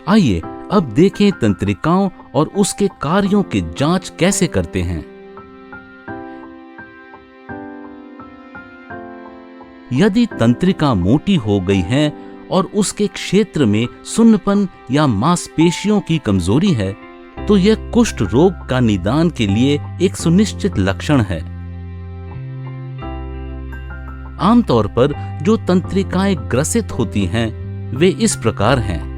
आइए अब देखें तंत्रिकाओं और उसके कार्यों की जांच कैसे करते हैं। यदि तंत्रिका मोटी हो गई है और उसके क्षेत्र में सुन्नपन या मांसपेशियों की कमजोरी है, तो यह कुष्ठ रोग का निदान के लिए एक सुनिश्चित लक्षण है। आमतौर पर जो तंत्रिकाएं ग्रसित होती हैं, वे इस प्रकार हैं।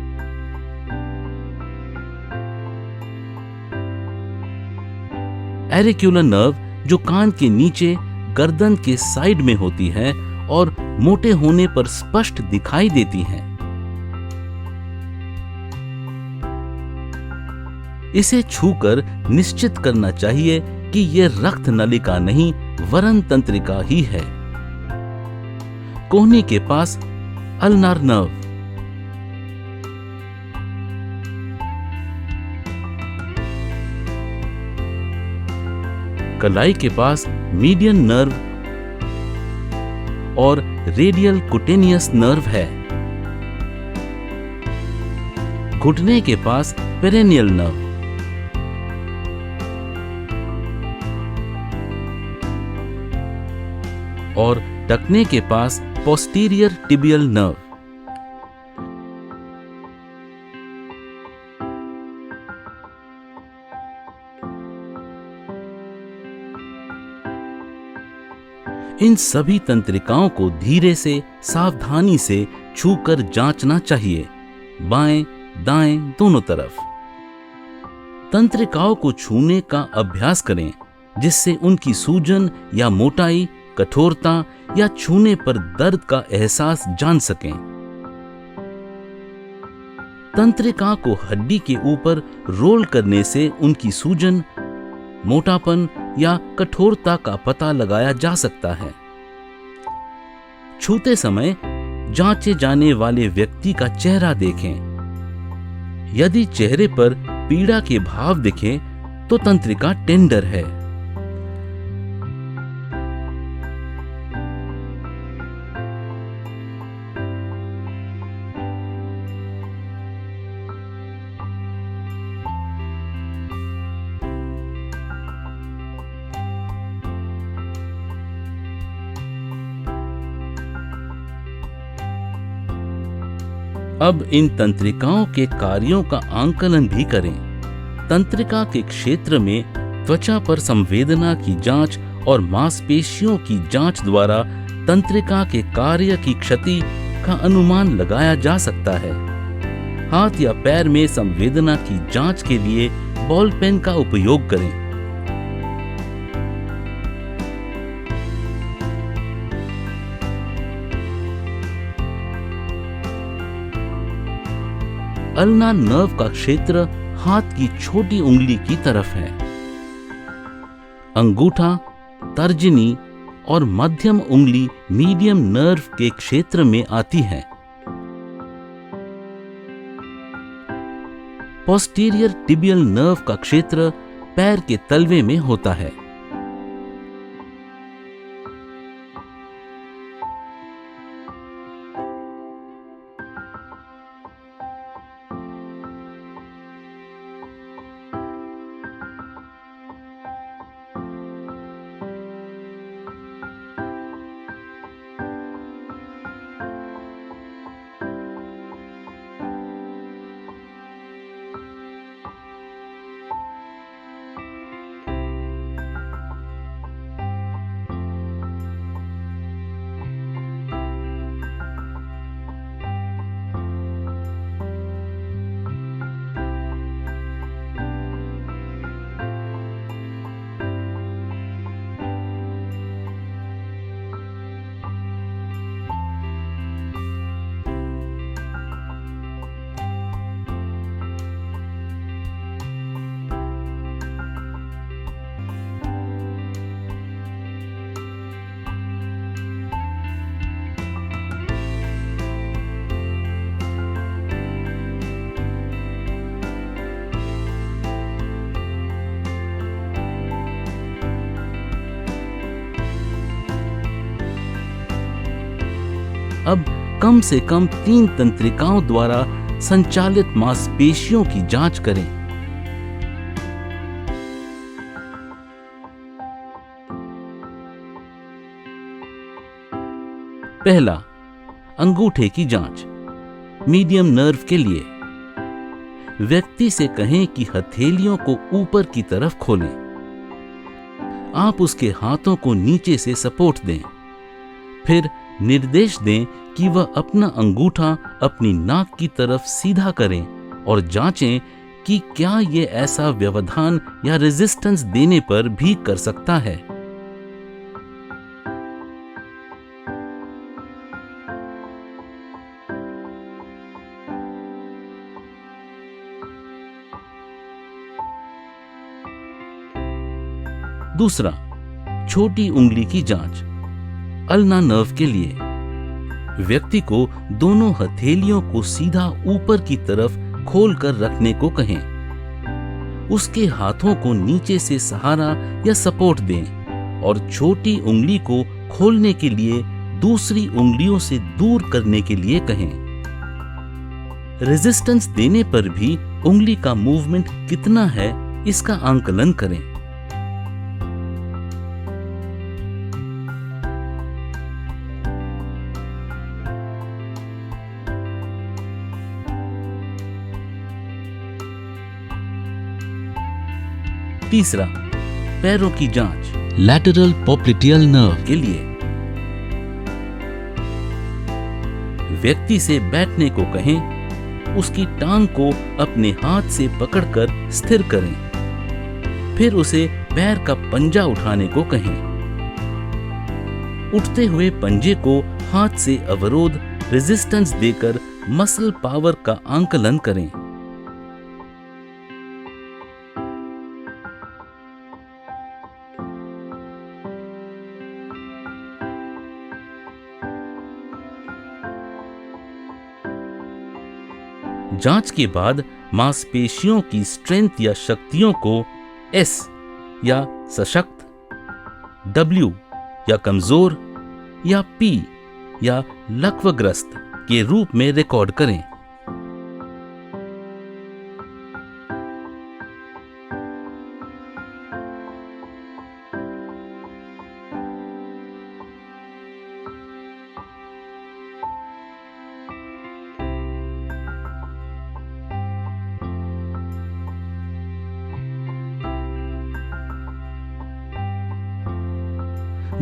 एरिक्युलर नर्व, जो कान के नीचे गर्दन के साइड में होती है और मोटे होने पर स्पष्ट दिखाई देती हैं। इसे छूकर निश्चित करना चाहिए कि यह रक्त नलिका नहीं वरन तंत्रिका ही है। कोहनी के पास अल्नार नर्व, कलाई के पास मीडियन नर्व और रेडियल कुटेनियस नर्व है। घुटने के पास पेरेनियल नर्व और टखने के पास पोस्टीरियर टिबियल नर्व। इन सभी तंत्रिकाओं को धीरे से सावधानी से छूकर जांचना चाहिए, बाएं दाएं दोनों तरफ। तंत्रिकाओं को छूने का अभ्यास करें, जिससे उनकी सूजन या मोटाई, कठोरता या छूने पर दर्द का एहसास जान सकें। तंत्रिका को हड्डी के ऊपर रोल करने से उनकी सूजन, मोटापन या कठोरता का पता लगाया जा सकता है। छूते समय जांचे जाने वाले व्यक्ति का चेहरा देखें। यदि चेहरे पर पीड़ा के भाव दिखें, तो तंत्रिका टेंडर है। अब इन तंत्रिकाओं के कार्यों का आंकलन भी करें। तंत्रिका के क्षेत्र में त्वचा पर संवेदना की जांच और मांसपेशियों की जांच द्वारा तंत्रिका के कार्य की क्षति का अनुमान लगाया जा सकता है। हाथ या पैर में संवेदना की जांच के लिए बॉल पेन का उपयोग करें। अल्नार नर्व का क्षेत्र हाथ की छोटी उंगली की तरफ है। अंगूठा, तर्जनी और मध्यम उंगली मीडियम नर्व के क्षेत्र में आती है। पोस्टीरियर टिबियल नर्व का क्षेत्र पैर के तलवे में होता है। अब कम से कम 3 तंत्रिकाओं द्वारा संचालित मांसपेशियों की जांच करें। पहला, अंगूठे की जांच। मीडियम नर्व के लिए व्यक्ति से कहें कि हथेलियों को ऊपर की तरफ खोलें। आप उसके हाथों को नीचे से सपोर्ट दें। फिर निर्देश दें कि वह अपना अंगूठा अपनी नाक की तरफ सीधा करें और जांचें कि क्या यह ऐसा व्यवधान या रेजिस्टेंस देने पर भी कर सकता है। दूसरा, छोटी उंगली की जांच। अल्ना नर्व के लिए व्यक्ति को दोनों हथेलियों को सीधा ऊपर की तरफ खोलकर रखने को कहें। उसके हाथों को नीचे से सहारा या सपोर्ट दें और छोटी उंगली को खोलने के लिए दूसरी उंगलियों से दूर करने के लिए कहें। रेजिस्टेंस देने पर भी उंगली का मूवमेंट कितना है, इसका आंकलन करें। तीसरा, पैरों की जांच। लैटरल पोप्लिटियल नर्व के लिए व्यक्ति से बैठने को कहें। उसकी टांग को अपने हाथ से पकड़कर स्थिर करें। फिर उसे पैर का पंजा उठाने को कहें। उठते हुए पंजे को हाथ से अवरोध रेजिस्टेंस देकर मसल पावर का आंकलन करें। जांच के बाद मांसपेशियों की स्ट्रेंथ या शक्तियों को एस या सशक्त, डब्ल्यू या कमजोर या पी या लकवग्रस्त के रूप में रिकॉर्ड करें।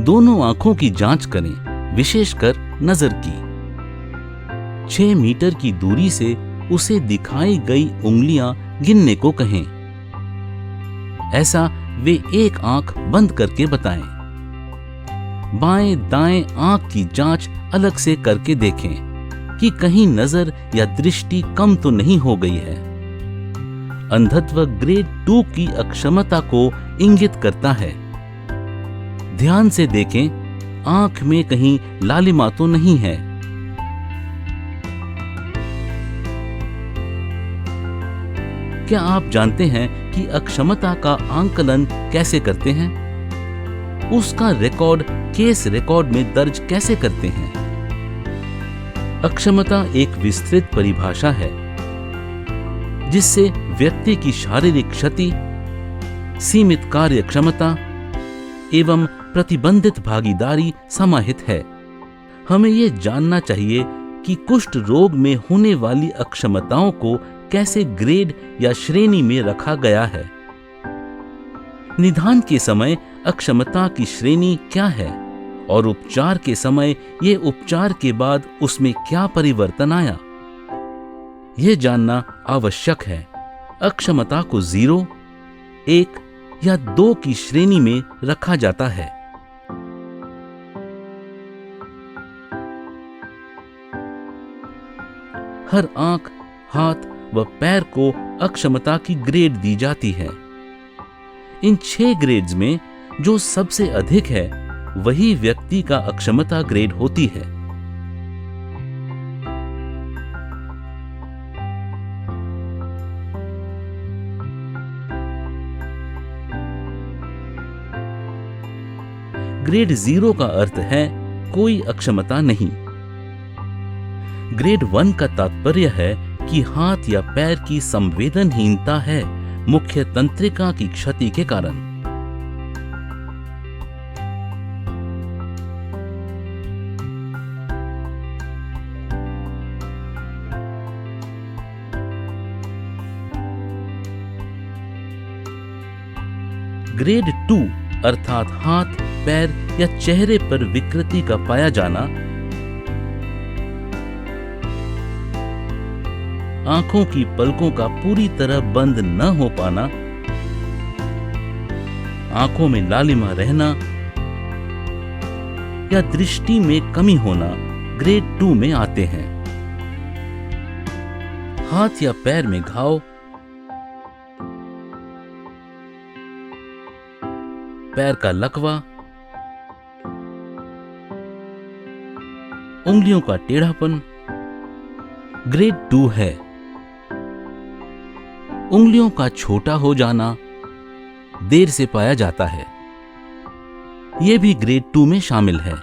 दोनों आंखों की जांच करें, विशेषकर नजर की। 6 मीटर की दूरी से उसे दिखाई गई उंगलियां गिनने को कहें। ऐसा वे एक आंख बंद करके बताएं। बाएं दाएं आंख की जांच अलग से करके देखें कि कहीं नजर या दृष्टि कम तो नहीं हो गई है। अंधत्व ग्रेड 2 की अक्षमता को इंगित करता है। ध्यान से देखें, आंख में कहीं लालिमा तो नहीं है। क्या आप जानते हैं कि अक्षमता का आंकलन कैसे करते हैं? उसका रिकॉर्ड केस रिकॉर्ड में दर्ज कैसे करते हैं? अक्षमता एक विस्तृत परिभाषा है जिससे व्यक्ति की शारीरिक क्षति, सीमित कार्य क्षमता एवं प्रतिबंधित भागीदारी समाहित है। हमें यह जानना चाहिए कि कुष्ठ रोग में होने वाली अक्षमताओं को कैसे ग्रेड या श्रेणी में रखा गया है। निदान के समय अक्षमता की श्रेणी क्या है और उपचार के समय ये उपचार के बाद उसमें क्या परिवर्तन आया, यह जानना आवश्यक है। अक्षमता को 0, 1 या 2 की श्रेणी में रखा जाता है। हर आंख, हाथ व पैर को अक्षमता की ग्रेड दी जाती है। इन 6 ग्रेड्स में जो सबसे अधिक है वही व्यक्ति का अक्षमता ग्रेड होती है। ग्रेड 0 का अर्थ है कोई अक्षमता नहीं। ग्रेड 1 का तात्पर्य है कि हाथ या पैर की संवेदनहीनता है मुख्य तंत्रिका की क्षति के कारण। ग्रेड 2 अर्थात हाथ, पैर या चेहरे पर विकृति का पाया जाना, आंखों की पलकों का पूरी तरह बंद न हो पाना, आंखों में लालिमा रहना या दृष्टि में कमी होना ग्रेड 2 में आते हैं। हाथ या पैर में घाव, पैर का लकवा, उंगलियों का टेढ़ापन ग्रेड 2 है। उंगलियों का छोटा हो जाना देर से पाया जाता है, यह भी ग्रेड 2 में शामिल है।